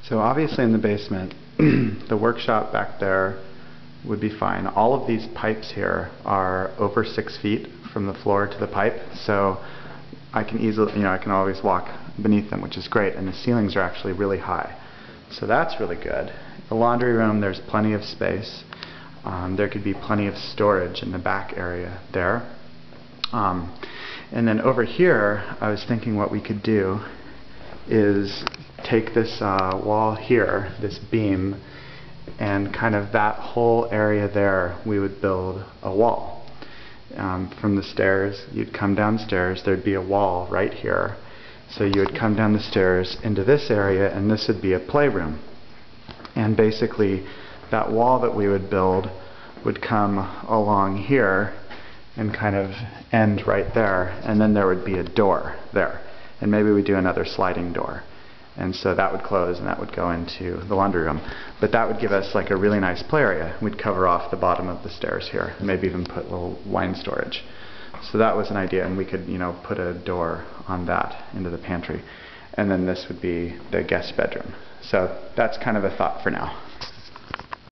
So obviously in the basement, the workshop back there would be fine. All of these pipes here are over 6 feet from the floor to the pipe, so I can easily, I can always walk beneath them, which is great, and the ceilings are actually really high. So that's really good. The laundry room, there's plenty of space. There could be plenty of storage in the back area there. And then over here, I was thinking what we could do is take this wall here, this beam, and kind of that whole area there, we would build a wall. From the stairs, you'd come downstairs, there'd be a wall right here. So you would come down the stairs into this area, and this would be a playroom. And basically, that wall that we would build would come along here and kind of end right there, and then there would be a door there. And maybe we'd do another sliding door. And so that would close and that would go into the laundry room. But that would give us like a really nice play area. We'd cover off the bottom of the stairs here, and maybe even put a little wine storage. So that was an idea, and we could, put a door on that into the pantry. And then this would be the guest bedroom. So that's kind of a thought for now.